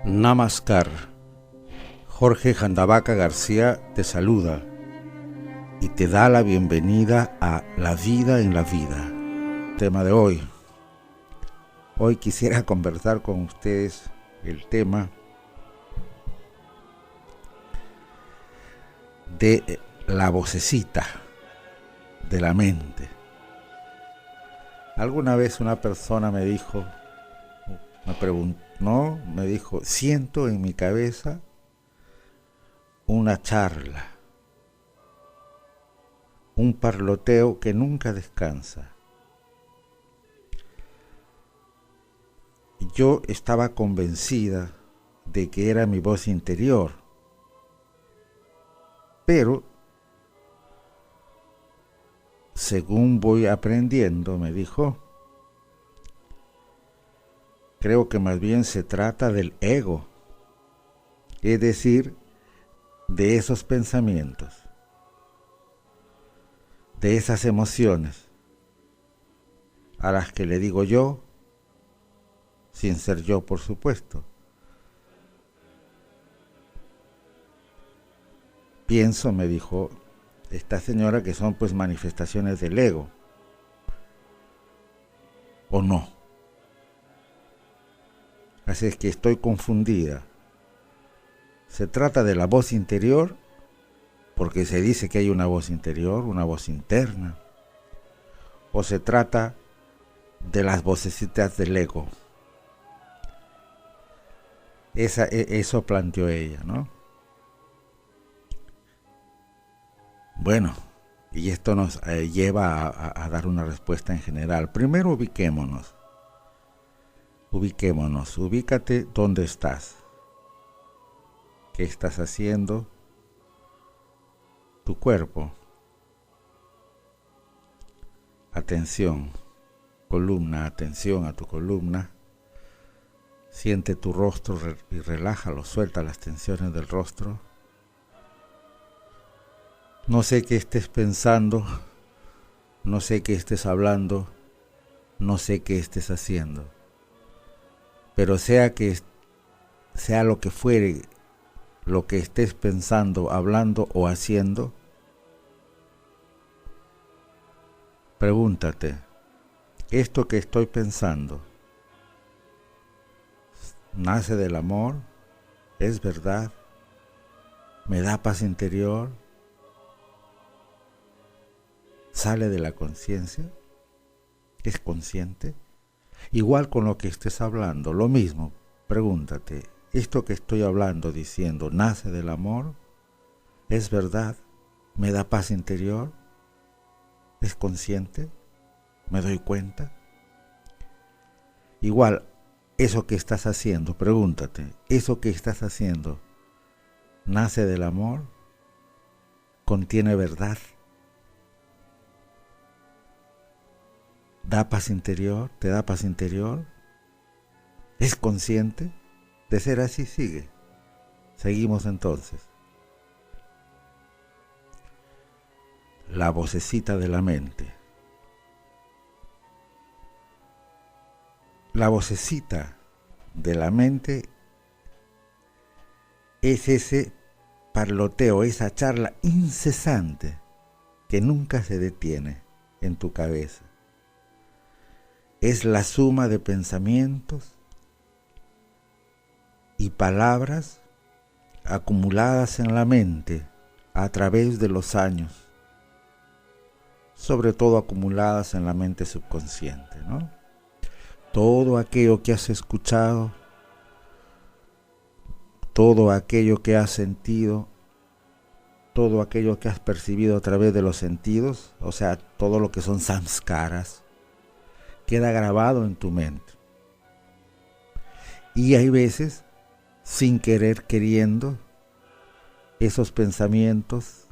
Namaskar. Jorge Jandavaca García te saluda y te da la bienvenida a La vida en la vida. Tema de hoy. Hoy quisiera conversar con ustedes el tema de la vocecita de la mente. Alguna vez una persona me dijo, me dijo, siento en mi cabeza una charla, un parloteo que nunca descansa. Yo estaba convencida de que era mi voz interior, pero según voy aprendiendo, me dijo, creo que más bien se trata del ego, es decir, de esos pensamientos, de esas emociones a las que le digo yo, sin ser yo, por supuesto. Pienso, me dijo esta señora, que son pues manifestaciones del ego, ¿o no? Así es que estoy confundida. ¿Se trata de la voz interior? Porque se dice que hay una voz interior, una voz interna. ¿O se trata de las vocecitas del ego? Eso planteó ella, ¿no? Bueno, y esto nos lleva a dar una respuesta en general. Primero ubiquémonos, ubícate dónde estás, qué estás haciendo, tu cuerpo, atención, columna, atención a tu columna, siente tu rostro y relájalo, suelta las tensiones del rostro. No sé qué estés pensando, no sé qué estés hablando, no sé qué estés haciendo, pero sea lo que fuere, lo que estés pensando, hablando o haciendo, pregúntate, ¿esto que estoy pensando nace del amor? ¿Es verdad? ¿Me da paz interior? ¿Sale de la conciencia? ¿Es consciente? Igual con lo que estés hablando, lo mismo, pregúntate, ¿esto que estoy hablando, diciendo, nace del amor? ¿Es verdad? ¿Me da paz interior? ¿Es consciente? ¿Me doy cuenta? Igual, eso que estás haciendo, pregúntate, ¿eso que estás haciendo nace del amor? ¿Contiene verdad? ¿Da paz interior? ¿Te da paz interior? ¿Es consciente? De ser así, sigue. Seguimos entonces. La vocecita de la mente. La vocecita de la mente es ese parloteo, esa charla incesante que nunca se detiene en tu cabeza. Es la suma de pensamientos y palabras acumuladas en la mente a través de los años, sobre todo acumuladas en la mente subconsciente, ¿no? Todo aquello que has escuchado, todo aquello que has sentido, todo aquello que has percibido a través de los sentidos, o sea, todo lo que son samskaras, queda grabado en tu mente. Y hay veces, sin querer queriendo, esos pensamientos,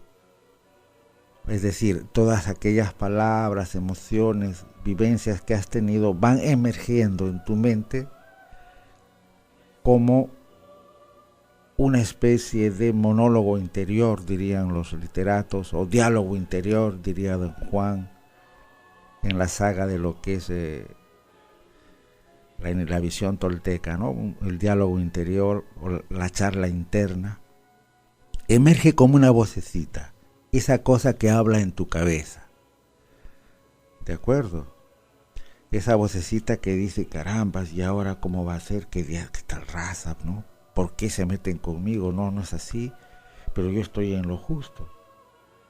es decir, todas aquellas palabras, emociones, vivencias que has tenido, van emergiendo en tu mente como una especie de monólogo interior, dirían los literatos, o diálogo interior, diría Don Juan, en la saga de lo que es la visión tolteca, ¿no? El diálogo interior o la charla interna, emerge como una vocecita, esa cosa que habla en tu cabeza. ¿De acuerdo? Esa vocecita que dice, carambas, ¿y ahora cómo va a ser? ¿Qué tal raza, no? ¿Por qué se meten conmigo? No, no es así, pero yo estoy en lo justo.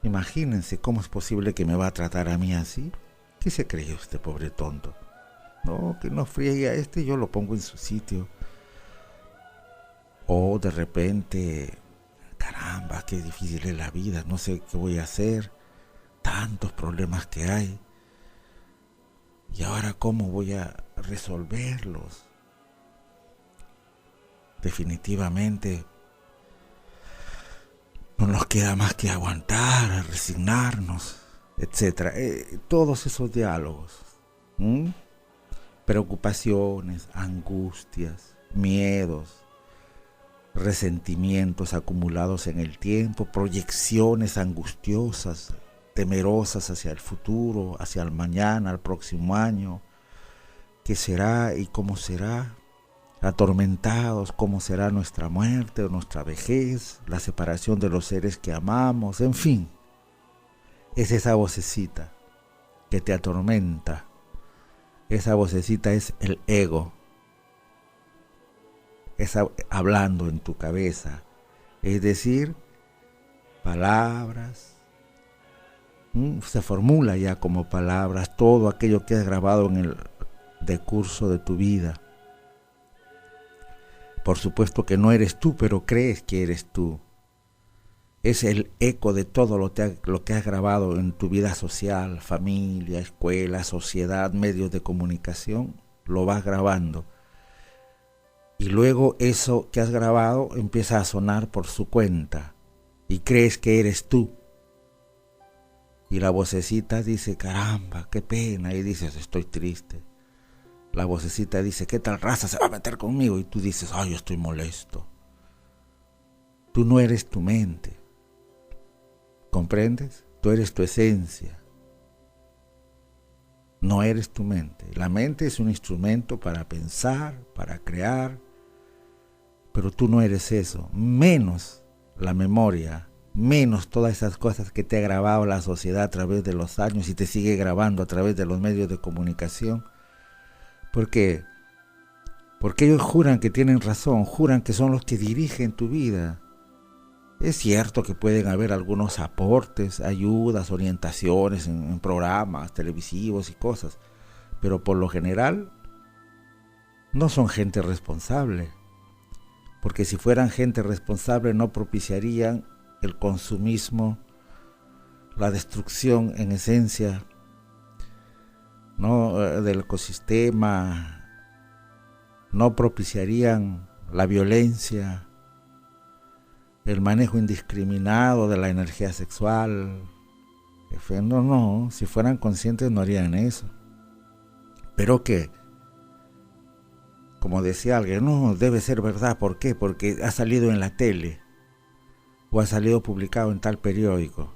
Imagínense cómo es posible que me va a tratar a mí así. ¿Qué se cree usted, pobre tonto? No, que no friegue a este, yo lo pongo en su sitio. O de repente, caramba, qué difícil es la vida, no sé qué voy a hacer, tantos problemas que hay. ¿Y ahora cómo voy a resolverlos? Definitivamente no nos queda más que aguantar, resignarnos, etc. Todos esos diálogos, preocupaciones, angustias, miedos, resentimientos acumulados en el tiempo, proyecciones angustiosas, temerosas hacia el futuro, hacia el mañana, al próximo año, qué será y cómo será, atormentados, cómo será nuestra muerte o nuestra vejez, la separación de los seres que amamos, en fin, es esa vocecita que te atormenta. Esa vocecita es el ego, esa hablando en tu cabeza, es decir, palabras, se formula ya como palabras todo aquello que has grabado en el decurso de tu vida. Por supuesto que no eres tú, pero crees que eres tú. Es el eco de todo lo que has grabado en tu vida social, familia, escuela, sociedad, medios de comunicación, lo vas grabando. Y luego eso que has grabado empieza a sonar por su cuenta y crees que eres tú. Y la vocecita dice, caramba, qué pena, y dices, estoy triste. La vocecita dice, ¿qué tal raza se va a meter conmigo? Y tú dices, ay, yo estoy molesto. Tú no eres tu mente. ¿Comprendes? Tú eres tu esencia. No eres tu mente. La mente es un instrumento para pensar, para crear, pero tú no eres eso. Menos la memoria, menos todas esas cosas que te ha grabado la sociedad a través de los años y te sigue grabando a través de los medios de comunicación. ¿Por qué? Porque ellos juran que tienen razón, juran que son los que dirigen tu vida. Es cierto que pueden haber algunos aportes, ayudas, orientaciones en programas televisivos y cosas, pero por lo general no son gente responsable, porque si fueran gente responsable no propiciarían el consumismo, la destrucción en esencia, ¿no?, del ecosistema, no propiciarían la violencia, el manejo indiscriminado de la energía sexual. No, si fueran conscientes no harían eso. Pero que, como decía alguien, no, debe ser verdad. ¿Por qué? Porque ha salido en la tele, o ha salido publicado en tal periódico,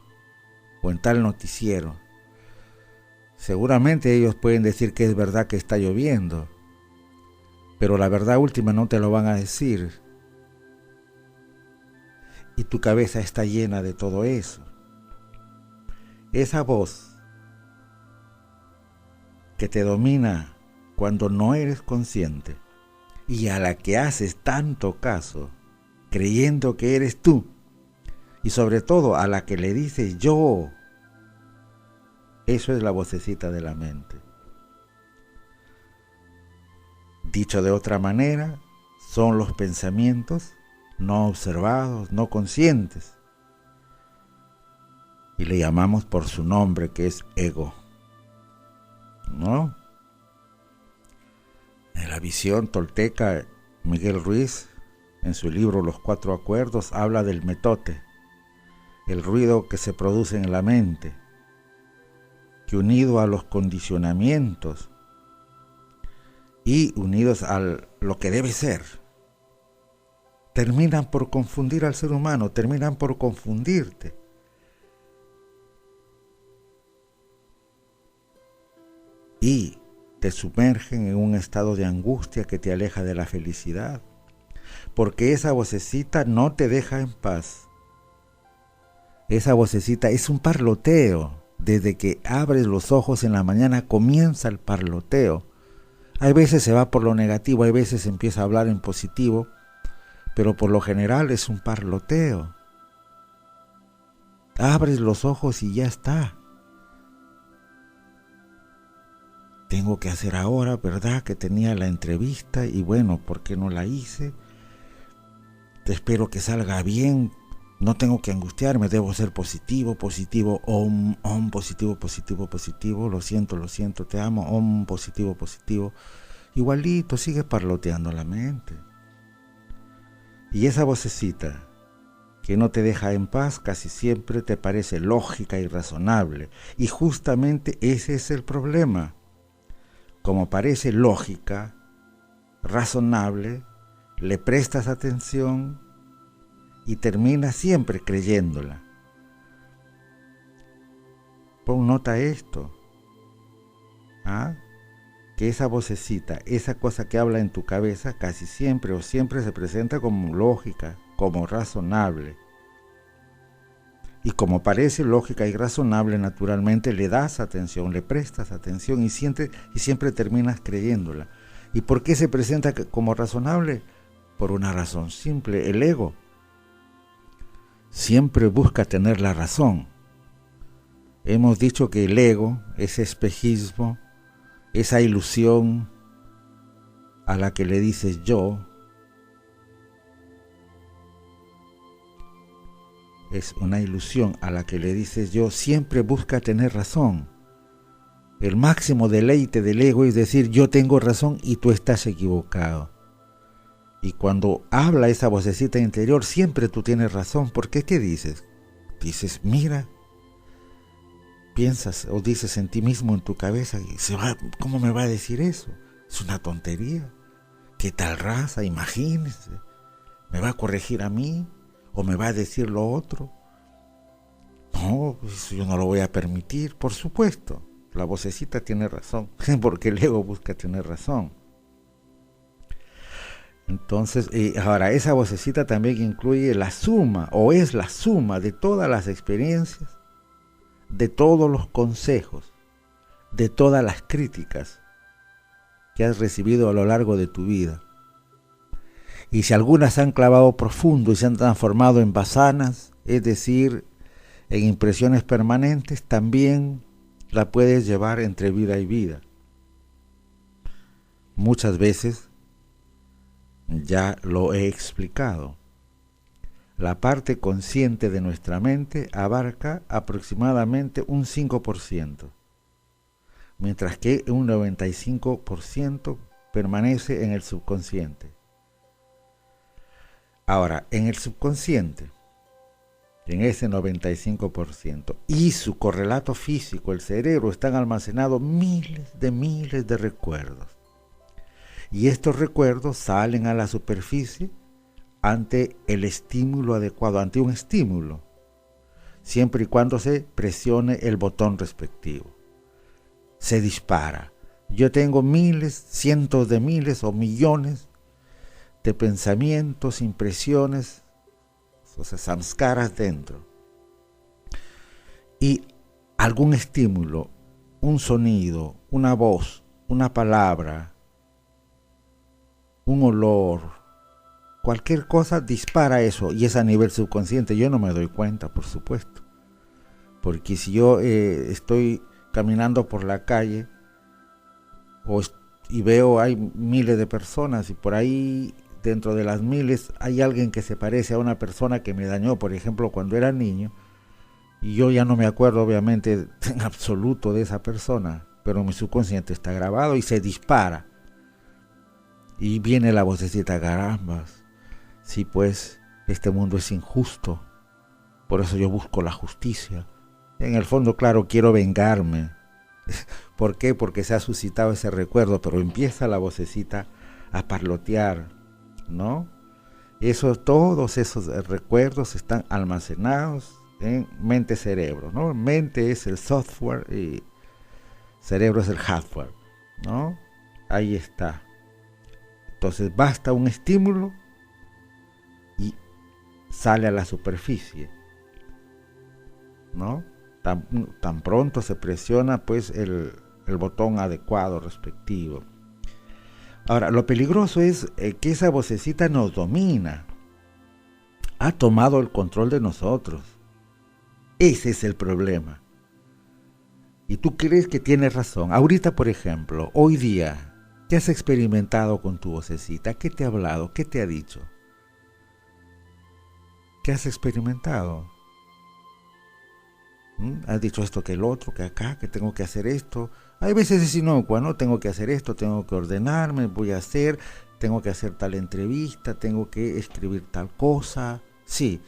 o en tal noticiero. Seguramente ellos pueden decir que es verdad que está lloviendo, pero la verdad última no te lo van a decir. Y tu cabeza está llena de todo eso. Esa voz que te domina cuando no eres consciente y a la que haces tanto caso, creyendo que eres tú, y sobre todo a la que le dices yo, eso es la vocecita de la mente. Dicho de otra manera, son los pensamientos no observados, no conscientes. Y le llamamos por su nombre, que es ego, ¿no? En la visión tolteca, Miguel Ruiz, en su libro Los Cuatro Acuerdos, habla del metote, el ruido que se produce en la mente, que unido a los condicionamientos y unidos a lo que debe ser, terminan por confundir al ser humano, terminan por confundirte. Y te sumergen en un estado de angustia que te aleja de la felicidad, porque esa vocecita no te deja en paz. Esa vocecita es un parloteo. Desde que abres los ojos en la mañana comienza el parloteo. Hay veces se va por lo negativo, hay veces empieza a hablar en positivo, pero por lo general es un parloteo. Abres los ojos y ya está. Tengo que hacer ahora, ¿verdad? Que tenía la entrevista y bueno, ¿por qué no la hice? Espero que salga bien. No tengo que angustiarme, debo ser positivo, positivo, positivo, positivo, positivo. Lo siento, te amo, positivo, positivo. Igualito, sigue parloteando la mente. Y esa vocecita que no te deja en paz casi siempre te parece lógica y razonable. Y justamente ese es el problema. Como parece lógica, razonable, le prestas atención y terminas siempre creyéndola. Pon nota a esto. Que esa vocecita, esa cosa que habla en tu cabeza casi siempre o siempre se presenta como lógica, como razonable. Y como parece lógica y razonable, naturalmente le das atención, le prestas atención y siempre terminas creyéndola. ¿Y por qué se presenta como razonable? Por una razón simple, el ego siempre busca tener la razón. Hemos dicho que el ego, ese espejismo, esa ilusión a la que le dices yo, es una ilusión a la que le dices yo, siempre busca tener razón. El máximo deleite del ego es decir, yo tengo razón y tú estás equivocado. Y cuando habla esa vocecita interior, siempre tú tienes razón. ¿Por qué? ¿Qué dices? Dices, mira, piensas o dices en ti mismo, en tu cabeza, ¿cómo me va a decir eso? Es una tontería. ¿Qué tal raza? Imagínese. ¿Me va a corregir a mí? ¿O me va a decir lo otro? No, eso yo no lo voy a permitir. Por supuesto, la vocecita tiene razón, porque el ego busca tener razón. Entonces, ahora esa vocecita también incluye la suma, o es la suma de todas las experiencias, de todos los consejos, de todas las críticas que has recibido a lo largo de tu vida. Y si algunas se han clavado profundo y se han transformado en basanas, es decir, en impresiones permanentes, también la puedes llevar entre vida y vida. Muchas veces ya lo he explicado. La parte consciente de nuestra mente abarca aproximadamente un 5%, mientras que un 95% permanece en el subconsciente. Ahora, en el subconsciente, en ese 95%, y su correlato físico, el cerebro, están almacenados miles de recuerdos. Y estos recuerdos salen a la superficie ante el estímulo adecuado, ante un estímulo, siempre y cuando se presione el botón respectivo. Se dispara. Yo tengo miles, cientos de miles o millones de pensamientos, impresiones, o sea, samskaras dentro. Y algún estímulo, un sonido, una voz, una palabra, un olor, cualquier cosa dispara eso, y es a nivel subconsciente. Yo no me doy cuenta, por supuesto, porque si yo estoy caminando por la calle y veo hay miles de personas y por ahí dentro de las miles hay alguien que se parece a una persona que me dañó, por ejemplo, cuando era niño, y yo ya no me acuerdo obviamente en absoluto de esa persona, pero mi subconsciente está grabado y se dispara. Y viene la vocecita, carambas, sí, pues este mundo es injusto, por eso yo busco la justicia. En el fondo, claro, quiero vengarme. ¿Por qué? Porque se ha suscitado ese recuerdo, pero empieza la vocecita a parlotear, ¿no? Todos esos recuerdos están almacenados en mente-cerebro, ¿no? Mente es el software y cerebro es el hardware. ¿no? Ahí está. Entonces basta un estímulo y sale a la superficie, ¿no? Tan pronto se presiona pues el botón adecuado respectivo. Ahora, lo peligroso es que esa vocecita nos domina, ha tomado el control de nosotros. Ese es el problema. Y tú crees que tienes razón. Ahorita, por ejemplo, hoy día, ¿qué has experimentado con tu vocecita? ¿Qué te ha hablado? ¿Qué te ha dicho? ¿Qué has experimentado? Has dicho esto, que el otro, que acá, que tengo que hacer esto. Hay veces es inocua, ¿no? Tengo que hacer esto, tengo que ordenarme, voy a hacer, tengo que hacer tal entrevista, tengo que escribir tal cosa. Sí,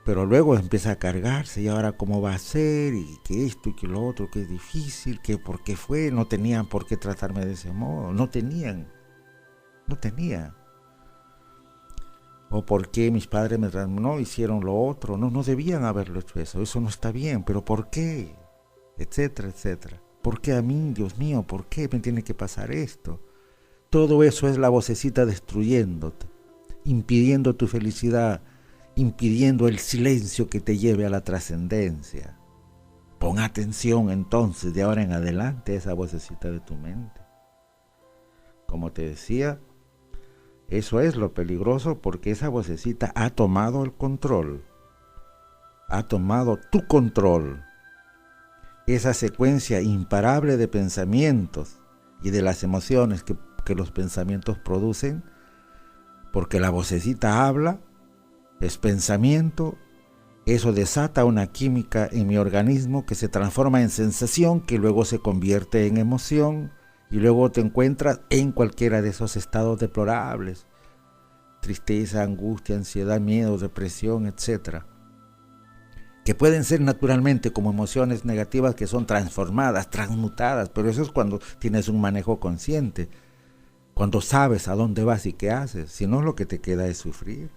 pero luego empieza a cargarse, y ahora cómo va a ser, y que esto y que lo otro, que es difícil, que por qué fue, no tenían por qué tratarme de ese modo, no tenían. O por qué mis padres no hicieron lo otro, no debían haberlo hecho eso no está bien, pero ¿por qué? Etcétera, etcétera. ¿Por qué a mí, Dios mío? ¿Por qué me tiene que pasar esto? Todo eso es la vocecita destruyéndote, impidiendo tu felicidad, impidiendo el silencio que te lleve a la trascendencia. Pon atención entonces de ahora en adelante a esa vocecita de tu mente. Como te decía, eso es lo peligroso, porque esa vocecita ha tomado el control, ha tomado tu control. Esa secuencia imparable de pensamientos y de las emociones que los pensamientos producen, porque la vocecita habla, es pensamiento, eso desata una química en mi organismo que se transforma en sensación, que luego se convierte en emoción, y luego te encuentras en cualquiera de esos estados deplorables: tristeza, angustia, ansiedad, miedo, depresión, etc. Que pueden ser naturalmente como emociones negativas que son transformadas, transmutadas, pero eso es cuando tienes un manejo consciente, cuando sabes a dónde vas y qué haces. Si no, lo que te queda es sufrir.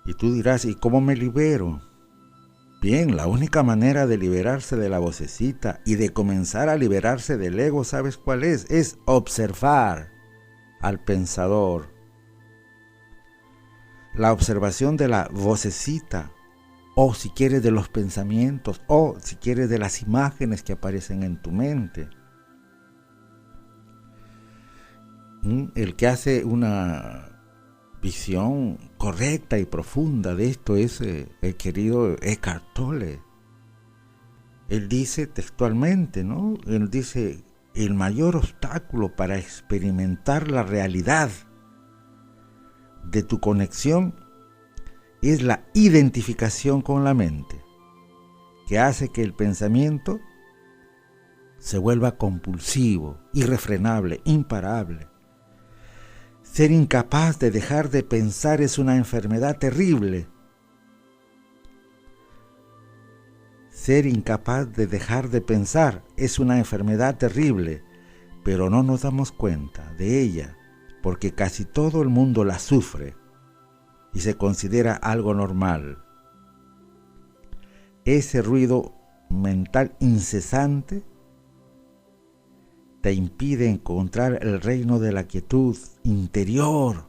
Y tú dirás, ¿y cómo me libero? Bien, la única manera de liberarse de la vocecita y de comenzar a liberarse del ego, ¿sabes cuál es? Es observar al pensador. La observación de la vocecita, o si quieres de los pensamientos, o si quieres de las imágenes que aparecen en tu mente. El que hace una visión correcta y profunda de esto es el querido Eckhart Tolle. Él dice textualmente, ¿no? Él dice, el mayor obstáculo para experimentar la realidad de tu conexión es la identificación con la mente, que hace que el pensamiento se vuelva compulsivo, irrefrenable, imparable. Ser incapaz de dejar de pensar es una enfermedad terrible. Ser incapaz de dejar de pensar es una enfermedad terrible, pero no nos damos cuenta de ella, porque casi todo el mundo la sufre y se considera algo normal. Ese ruido mental incesante te impide encontrar el reino de la quietud interior,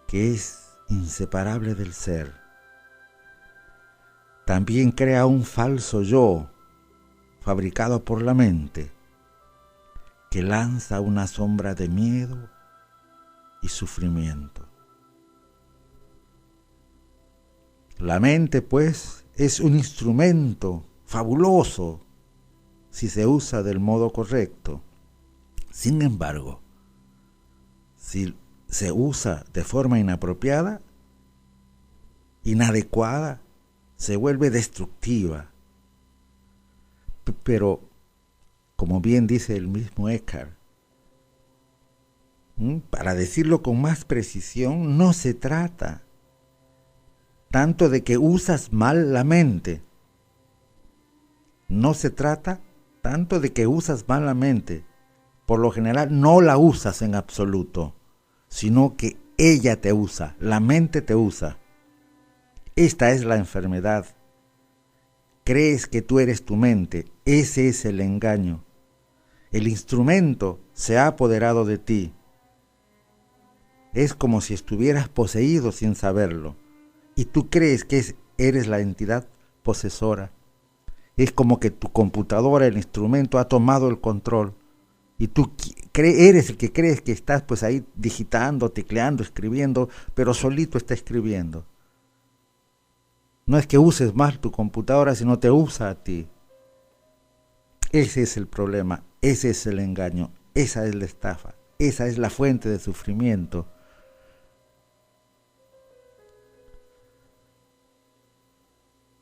que es inseparable del ser. También crea un falso yo, fabricado por la mente, que lanza una sombra de miedo y sufrimiento. La mente, pues, es un instrumento fabuloso si se usa del modo correcto. Sin embargo, si se usa de forma inapropiada, inadecuada, se vuelve destructiva. Pero, como bien dice el mismo Eckhart, para decirlo con más precisión, no se trata tanto de que usas mal la mente. No se trata tanto de que usas mal la mente. Por lo general no la usas en absoluto, sino que ella te usa, la mente te usa. Esta es la enfermedad Crees que tú eres tu mente. Ese es el engaño. El instrumento se ha apoderado de ti. Es como si estuvieras poseído sin saberlo. Y tú crees que eres la entidad posesora. Es como que tu computadora, el instrumento, ha tomado el control. Y tú eres el que crees que estás pues ahí digitando, tecleando, escribiendo, pero solito está escribiendo. No es que uses más tu computadora, sino te usa a ti. Ese es el problema, ese es el engaño, esa es la estafa, esa es la fuente de sufrimiento.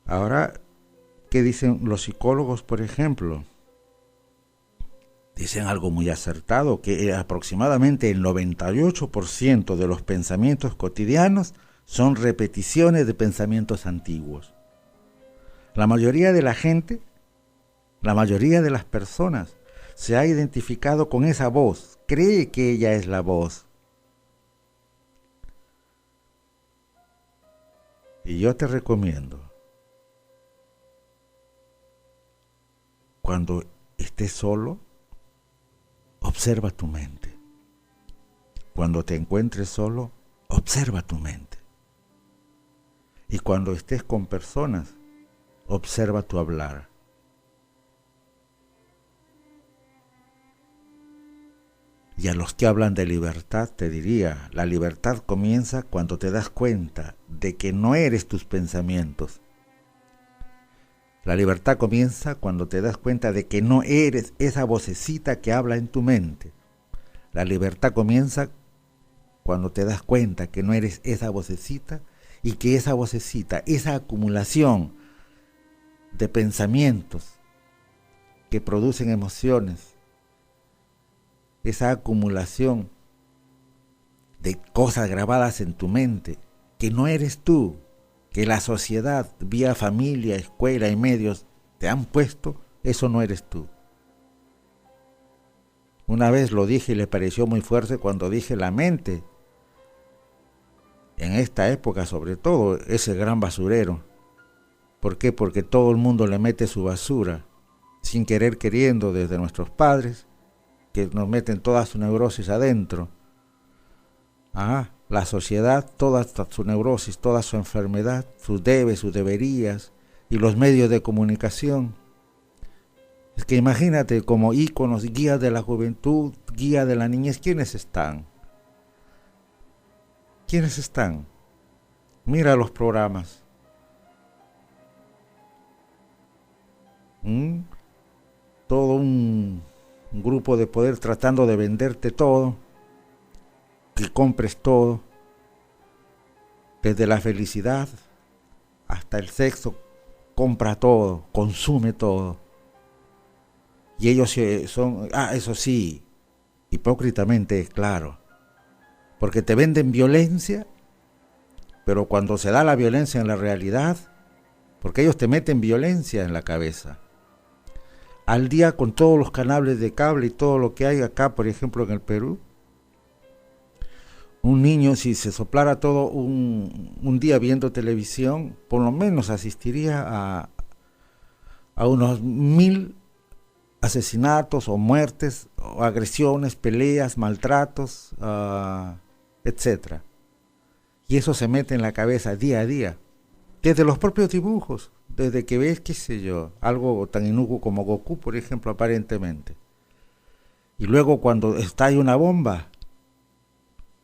Ahora, ¿qué dicen los psicólogos, por ejemplo? Dicen algo muy acertado, que aproximadamente el 98% de los pensamientos cotidianos son repeticiones de pensamientos antiguos. La mayoría de la gente, la mayoría de las personas, se ha identificado con esa voz, cree que ella es la voz. Y yo te recomiendo, cuando estés solo, observa tu mente. Cuando te encuentres solo, observa tu mente. Y cuando estés con personas, observa tu hablar. Y a los que hablan de libertad te diría, la libertad comienza cuando te das cuenta de que no eres tus pensamientos. La libertad comienza cuando te das cuenta de que no eres esa vocecita que habla en tu mente. La libertad comienza cuando te das cuenta que no eres esa vocecita y que esa vocecita, esa acumulación de pensamientos que producen emociones, esa acumulación de cosas grabadas en tu mente, que no eres tú, que la sociedad, vía familia, escuela y medios te han puesto, eso no eres tú. Una vez lo dije y le pareció muy fuerte cuando dije la mente, en esta época sobre todo, es el gran basurero. ¿Por qué? Porque todo el mundo le mete su basura, sin querer queriendo, desde nuestros padres, que nos meten toda su neurosis adentro. La sociedad, toda su neurosis, toda su enfermedad, sus debes, sus deberías, y los medios de comunicación. Es que imagínate, como íconos, guías de la juventud, guía de la niñez, ¿quiénes están? ¿Quiénes están? Mira los programas. Todo un grupo de poder tratando de venderte todo, que compres todo, desde la felicidad hasta el sexo, compra todo, consume todo. Y ellos son, eso sí, hipócritamente, claro, porque te venden violencia, pero cuando se da la violencia en la realidad, porque ellos te meten violencia en la cabeza. Al día, con todos los canales de cable y todo lo que hay acá, por ejemplo en el Perú, un niño, si se soplara todo un día viendo televisión, por lo menos asistiría a unos 1000 asesinatos o muertes, o agresiones, peleas, maltratos, etc. Y eso se mete en la cabeza día a día, desde los propios dibujos, desde que ves, qué sé yo, algo tan inocuo como Goku, por ejemplo, aparentemente. Y luego cuando estalla una bomba,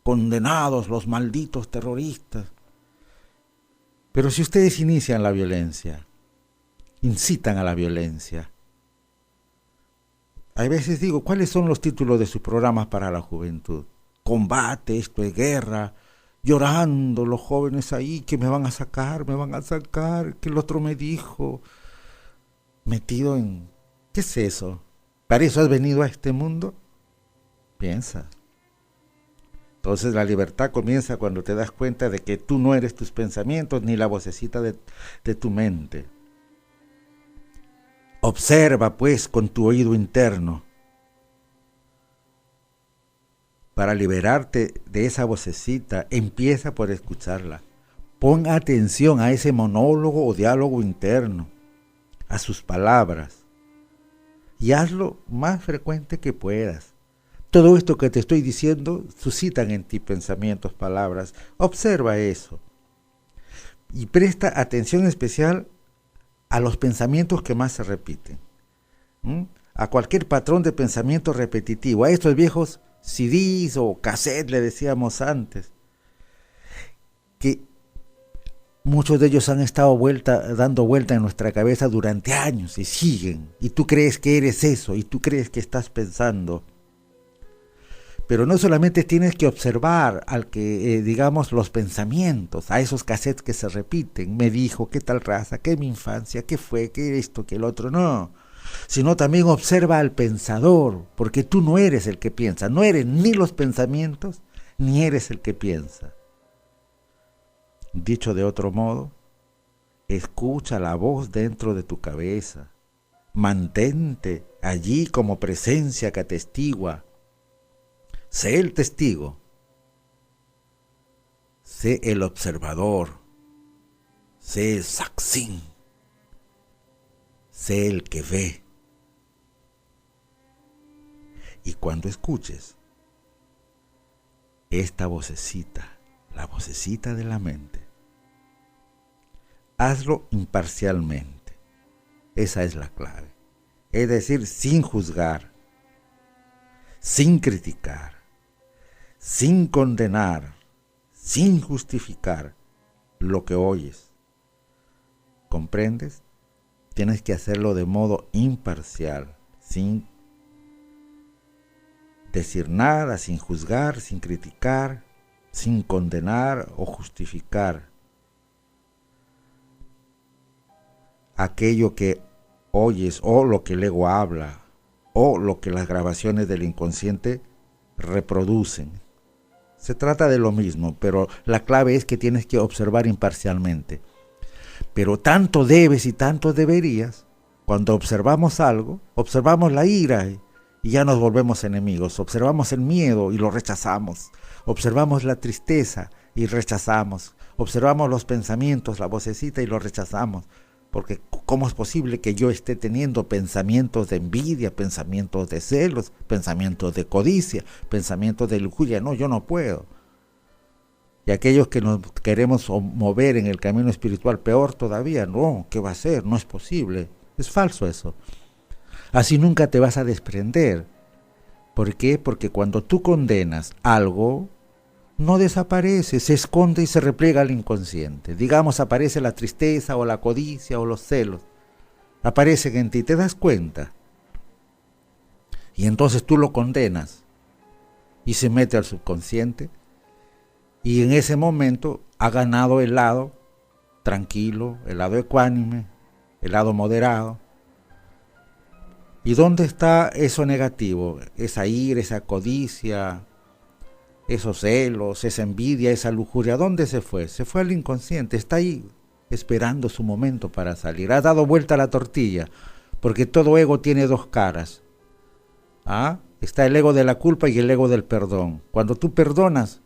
condenados los malditos terroristas. Pero si ustedes inician la violencia, incitan a la violencia, a veces digo, ¿cuáles son los títulos de sus programas para la juventud? Combate, esto es guerra, llorando los jóvenes ahí, que me van a sacar, que el otro me dijo, metido en... ¿Qué es eso? ¿Para eso has venido a este mundo? Piensa. Entonces la libertad comienza cuando te das cuenta de que tú no eres tus pensamientos ni la vocecita de tu mente. Observa pues con tu oído interno. Para liberarte de esa vocecita, empieza por escucharla. Pon atención a ese monólogo o diálogo interno. a sus palabras y hazlo más frecuente que puedas. Todo esto que te estoy diciendo suscitan en ti pensamientos, palabras. Observa eso y presta atención especial a los pensamientos que más se repiten, a cualquier patrón de pensamiento repetitivo, a estos viejos CDs o cassettes, le decíamos antes, que muchos de ellos han estado dando vuelta en nuestra cabeza durante años y siguen, y tú crees que eres eso, y tú crees que estás pensando. Pero no solamente tienes que observar digamos, los pensamientos, a esos cassettes que se repiten, me dijo, qué tal raza, qué mi infancia, qué fue, qué esto, qué el otro, no. Sino también observa al pensador, porque tú no eres el que piensa, no eres ni los pensamientos, ni eres el que piensa. Dicho de otro modo, escucha la voz dentro de tu cabeza, mantente allí como presencia que atestigua. Sé el testigo, sé el observador, sé el saksín, sé el que ve. Y cuando escuches esta vocecita, la vocecita de la mente, hazlo imparcialmente. Esa es la clave. Es decir, sin juzgar, sin criticar, sin condenar, sin justificar lo que oyes. ¿Comprendes? Tienes que hacerlo de modo imparcial, sin decir nada, sin juzgar, sin criticar, sin condenar o justificar aquello que oyes o lo que el ego habla o lo que las grabaciones del inconsciente reproducen. Se trata de lo mismo, pero la clave es que tienes que observar imparcialmente. Pero tanto debes y tanto deberías, cuando observamos algo, observamos la ira y ya nos volvemos enemigos, observamos el miedo y lo rechazamos, observamos la tristeza y rechazamos, observamos los pensamientos, la vocecita y lo rechazamos. Porque ¿cómo es posible que yo esté teniendo pensamientos de envidia, pensamientos de celos, pensamientos de codicia, pensamientos de lujuria? No, yo no puedo. Y aquellos que nos queremos mover en el camino espiritual, peor todavía, no, ¿qué va a ser? No es posible. Es falso eso. Así nunca te vas a desprender. ¿Por qué? Porque cuando tú condenas algo, no desaparece, se esconde y se repliega al inconsciente. Digamos, aparece la tristeza o la codicia o los celos. Aparecen en ti, te das cuenta. Y entonces tú lo condenas y se mete al subconsciente. Y en ese momento ha ganado el lado tranquilo, el lado ecuánime, el lado moderado. ¿Y dónde está eso negativo? Esa ira, esa codicia, esos celos, esa envidia, esa lujuria, ¿dónde se fue? Se fue al inconsciente, está ahí esperando su momento para salir. Ha dado vuelta a la tortilla, porque todo ego tiene dos caras. Está el ego de la culpa y el ego del perdón. Cuando tú perdonas,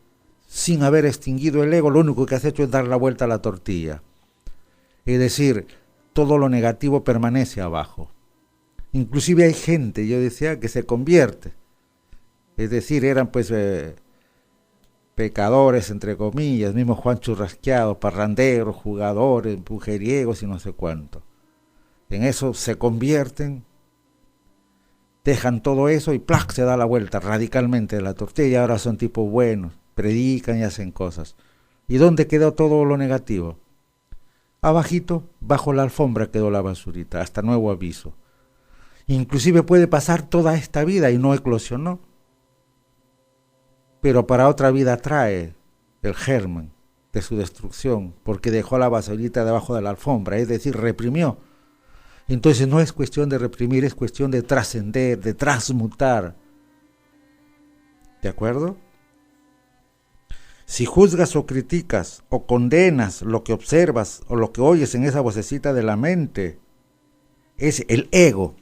sin haber extinguido el ego, lo único que has hecho es dar la vuelta a la tortilla. Es decir, todo lo negativo permanece abajo. Inclusive hay gente, yo decía, que se convierte. Es decir, eran pues pecadores, entre comillas, mismo Juan Churrasqueado, parranderos, jugadores, mujeriegos y no sé cuánto. En eso se convierten, dejan todo eso y ¡plac! Se da la vuelta radicalmente de la tortilla y ahora son tipos buenos, predican y hacen cosas. ¿Y dónde quedó todo lo negativo? Abajito, bajo la alfombra quedó la basurita, hasta nuevo aviso. Inclusive puede pasar toda esta vida y no eclosionó. Pero para otra vida trae el germen de su destrucción, porque dejó la basurita debajo de la alfombra, es decir, reprimió. Entonces no es cuestión de reprimir, es cuestión de trascender, de transmutar. ¿De acuerdo? Si juzgas o criticas o condenas lo que observas o lo que oyes en esa vocecita de la mente, es el ego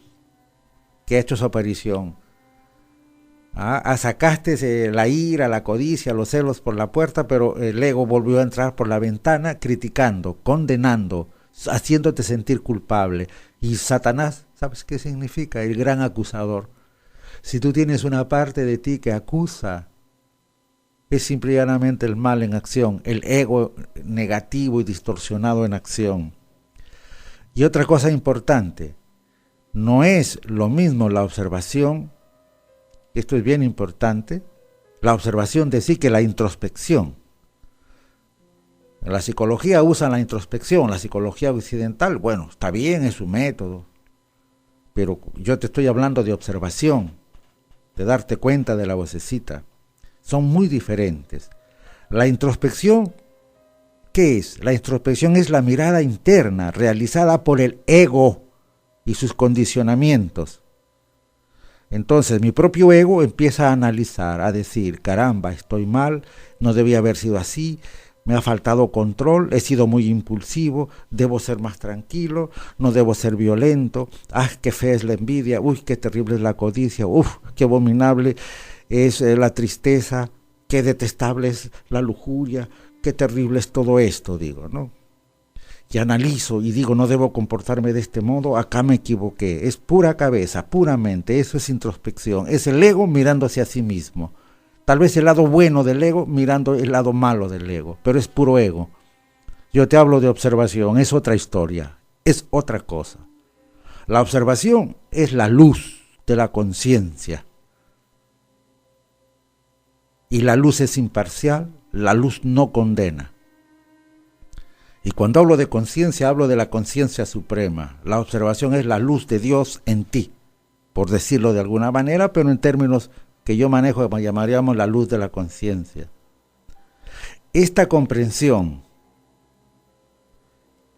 que ha hecho su aparición. Sacaste la ira, la codicia, los celos por la puerta, pero el ego volvió a entrar por la ventana criticando, condenando, haciéndote sentir culpable. Y Satanás, ¿sabes qué significa? El gran acusador. Si tú tienes una parte de ti que acusa, es simple y llanamente el mal en acción, el ego negativo y distorsionado en acción. Y otra cosa importante, no es lo mismo la observación, esto es bien importante, la observación de sí que la introspección. La psicología usa la introspección, la psicología occidental, bueno, está bien, es su método, pero yo te estoy hablando de observación, de darte cuenta de la vocecita. Son muy diferentes. La introspección, ¿qué es? La introspección es la mirada interna realizada por el ego y sus condicionamientos. Entonces mi propio ego empieza a analizar, a decir, caramba, estoy mal, no debía haber sido así, me ha faltado control, he sido muy impulsivo, debo ser más tranquilo, no debo ser violento, qué fea es la envidia, uy, qué terrible es la codicia, qué abominable es la tristeza, qué detestable es la lujuria, qué terrible es todo esto, digo, ¿no? Y analizo y digo, no debo comportarme de este modo, acá me equivoqué, es pura cabeza, puramente, eso es introspección, es el ego mirando hacia sí mismo. Tal vez el lado bueno del ego mirando el lado malo del ego, pero es puro ego. Yo te hablo de observación, es otra historia, es otra cosa. La observación es la luz de la conciencia. Y la luz es imparcial, la luz no condena. Y cuando hablo de conciencia, hablo de la conciencia suprema. La observación es la luz de Dios en ti, por decirlo de alguna manera, pero en términos que yo manejo, llamaríamos la luz de la conciencia. Esta comprensión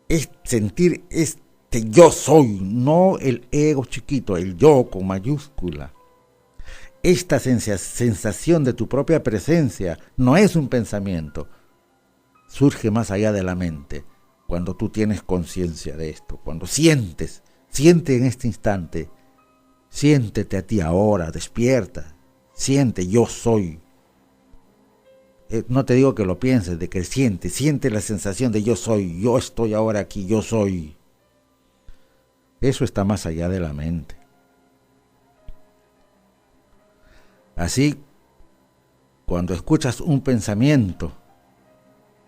es sentir este yo soy, no el ego chiquito, el yo con mayúscula. Esta sensación de tu propia presencia no es un pensamiento, surge más allá de la mente, cuando tú tienes conciencia de esto, cuando siente en este instante, siéntete a ti ahora, despierta. Siente, yo soy. No te digo que lo pienses, de que siente la sensación de yo soy, yo estoy ahora aquí, yo soy. Eso está más allá de la mente. Así, cuando escuchas un pensamiento,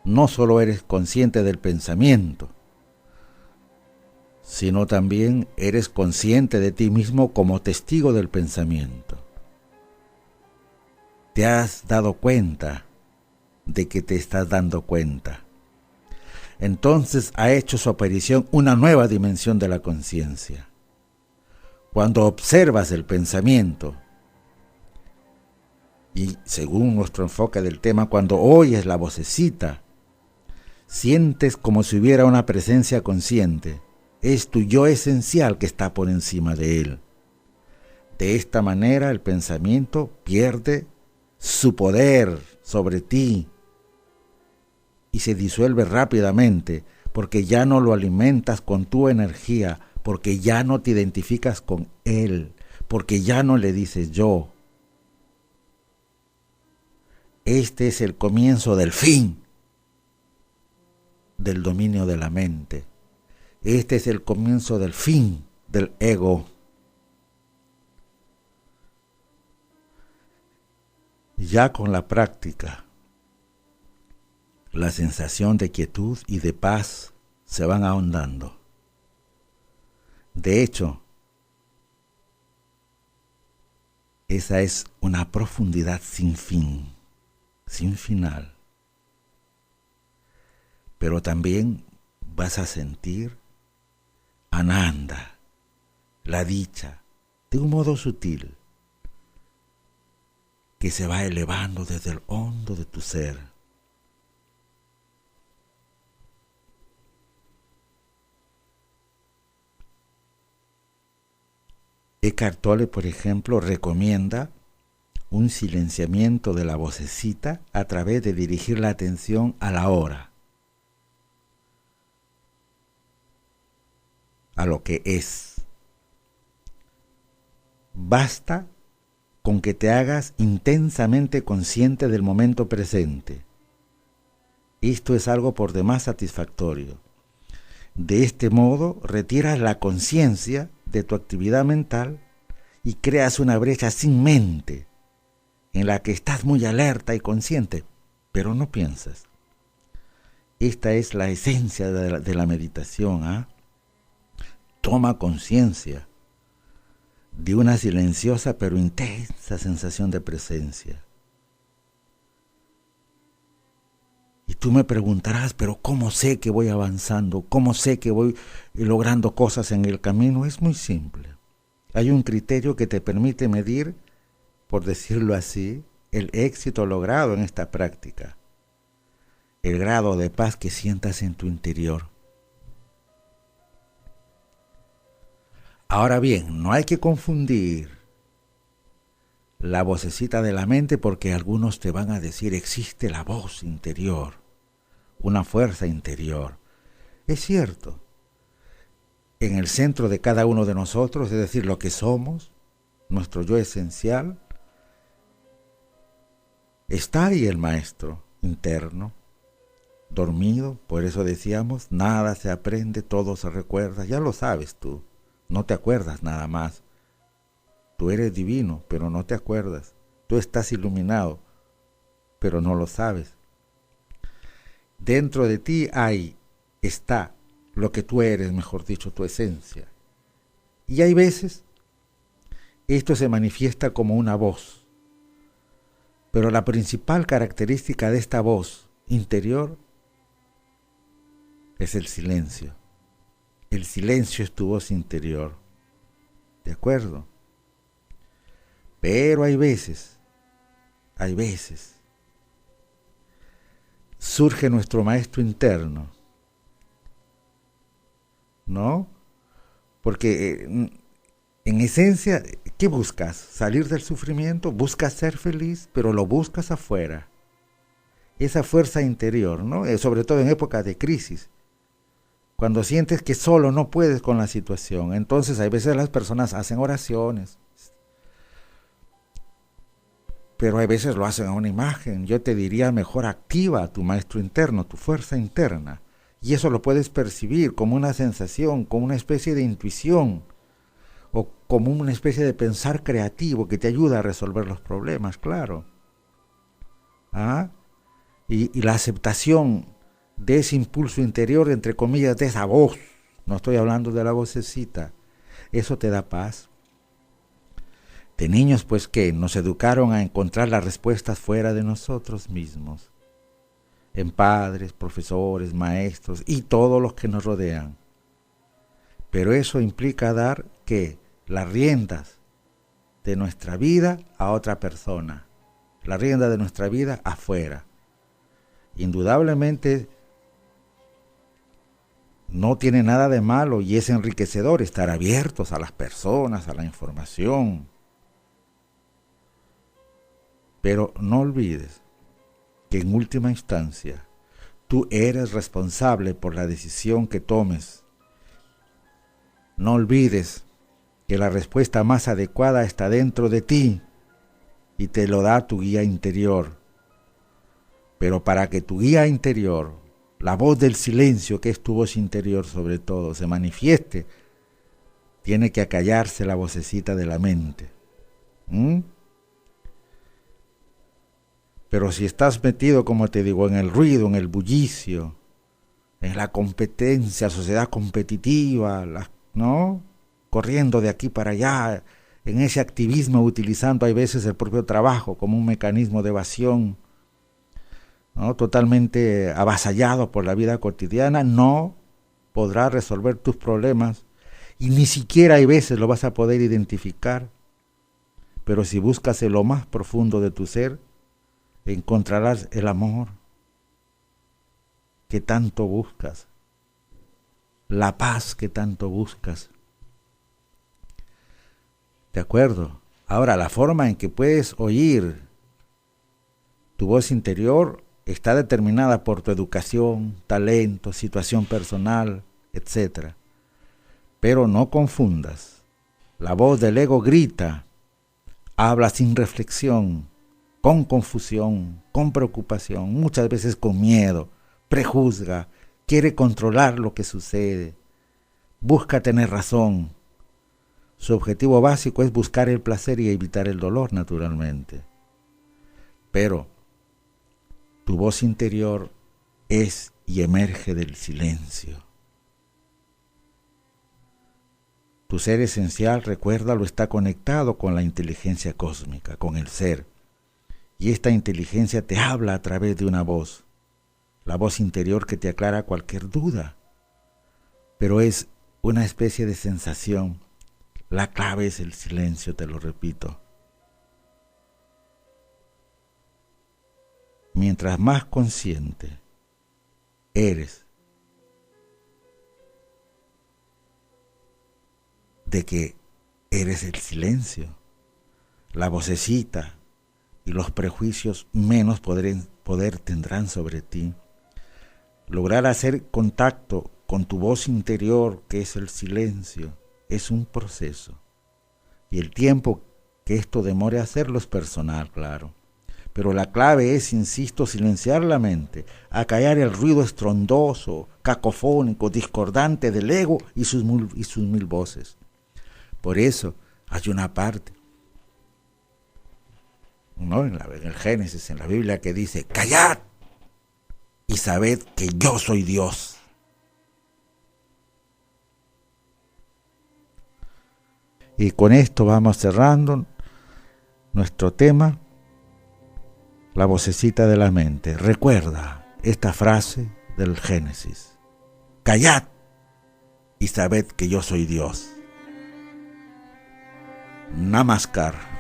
no solo eres consciente del pensamiento, sino también eres consciente de ti mismo como testigo del pensamiento. Te has dado cuenta de que te estás dando cuenta. Entonces ha hecho su aparición una nueva dimensión de la conciencia. Cuando observas el pensamiento, y según nuestro enfoque del tema, cuando oyes la vocecita, sientes como si hubiera una presencia consciente. Es tu yo esencial que está por encima de él. De esta manera el pensamiento pierde su poder sobre ti y se disuelve rápidamente, porque ya no lo alimentas con tu energía, porque ya no te identificas con él, porque ya no le dices yo. Este es el comienzo del fin del dominio de la mente. Este es el comienzo del fin del ego. Ya con la práctica, la sensación de quietud y de paz se van ahondando. De hecho, esa es una profundidad sin fin, sin final. Pero también vas a sentir Ananda, la dicha, de un modo sutil, que se va elevando desde el hondo de tu ser. Eckhart Tolle, por ejemplo, recomienda un silenciamiento de la vocecita a través de dirigir la atención a la hora, a lo que es. Basta con que te hagas intensamente consciente del momento presente. Esto es algo por demás satisfactorio. De este modo, retiras la conciencia de tu actividad mental y creas una brecha sin mente, en la que estás muy alerta y consciente, pero no piensas. Esta es la esencia de la meditación. ¿Ah? Toma conciencia de una silenciosa pero intensa sensación de presencia. Y tú me preguntarás, pero ¿cómo sé que voy avanzando? ¿Cómo sé que voy logrando cosas en el camino? Es muy simple. Hay un criterio que te permite medir, por decirlo así, el éxito logrado en esta práctica. El grado de paz que sientas en tu interior. Ahora bien, no hay que confundir la vocecita de la mente, porque algunos te van a decir, existe la voz interior, una fuerza interior. Es cierto, en el centro de cada uno de nosotros, es decir, lo que somos, nuestro yo esencial, está ahí el maestro interno, dormido. Por eso decíamos, nada se aprende, todo se recuerda. Ya lo sabes tú, no te acuerdas nada más. Tú eres divino, pero no te acuerdas. Tú estás iluminado, pero no lo sabes. Dentro de ti está lo que tú eres, mejor dicho, tu esencia. Y hay veces, esto se manifiesta como una voz. Pero la principal característica de esta voz interior es el silencio. El silencio es tu voz interior. ¿De acuerdo? Pero hay veces, surge nuestro maestro interno, ¿no? Porque en esencia, ¿qué buscas? ¿Salir del sufrimiento? ¿Buscas ser feliz? Pero lo buscas afuera. Esa fuerza interior, ¿no? Sobre todo en épocas de crisis. Cuando sientes que solo no puedes con la situación, entonces hay veces las personas hacen oraciones, pero hay veces lo hacen a una imagen. Yo te diría, mejor activa a tu maestro interno, tu fuerza interna, y eso lo puedes percibir como una sensación, como una especie de intuición, o como una especie de pensar creativo que te ayuda a resolver los problemas, claro. ¿Ah? Y la aceptación de ese impulso interior, entre comillas, de esa voz, no estoy hablando de la vocecita, eso te da paz. De niños, pues, que nos educaron a encontrar las respuestas fuera de nosotros mismos, en padres, profesores, maestros y todos los que nos rodean. Pero eso implica dar, ¿qué? Las riendas de nuestra vida a otra persona, la rienda de nuestra vida afuera. Indudablemente no tiene nada de malo y es enriquecedor estar abiertos a las personas, a la información. Pero no olvides que en última instancia tú eres responsable por la decisión que tomes. No olvides que la respuesta más adecuada está dentro de ti y te lo da tu guía interior. Pero para que tu guía interior, la voz del silencio, que es tu voz interior sobre todo, se manifieste, tiene que acallarse la vocecita de la mente. Pero si estás metido, como te digo, en el ruido, en el bullicio, en la competencia, sociedad competitiva, ¿no? Corriendo de aquí para allá, en ese activismo, utilizando hay veces el propio trabajo como un mecanismo de evasión, ¿no? Totalmente avasallado por la vida cotidiana, no podrás resolver tus problemas y ni siquiera hay veces lo vas a poder identificar. Pero si buscas en lo más profundo de tu ser, encontrarás el amor que tanto buscas, la paz que tanto buscas. ¿De acuerdo? Ahora, la forma en que puedes oír tu voz interior está determinada por tu educación, talento, situación personal, etc. Pero no confundas. La voz del ego grita, habla sin reflexión, con confusión, con preocupación, muchas veces con miedo, prejuzga, quiere controlar lo que sucede, busca tener razón. Su objetivo básico es buscar el placer y evitar el dolor, naturalmente. Pero tu voz interior es y emerge del silencio. Tu ser esencial, recuérdalo, está conectado con la inteligencia cósmica, con el ser. Y esta inteligencia te habla a través de una voz, la voz interior que te aclara cualquier duda. Pero es una especie de sensación. La clave es el silencio, te lo repito. Mientras más consciente eres de que eres el silencio, la vocecita y los prejuicios menos poder tendrán sobre ti. Lograr hacer contacto con tu voz interior, que es el silencio, es un proceso. Y el tiempo que esto demore a hacerlo es personal, claro. Pero la clave es, insisto, silenciar la mente, acallar el ruido estrondoso, cacofónico, discordante del ego y sus mil voces. Por eso hay una parte, ¿no? en el Génesis, en la Biblia, que dice: callad y sabed que yo soy Dios. Y con esto vamos cerrando nuestro tema, la vocecita de la mente. Recuerda esta frase del Génesis: callad y sabed que yo soy Dios. Namaskar.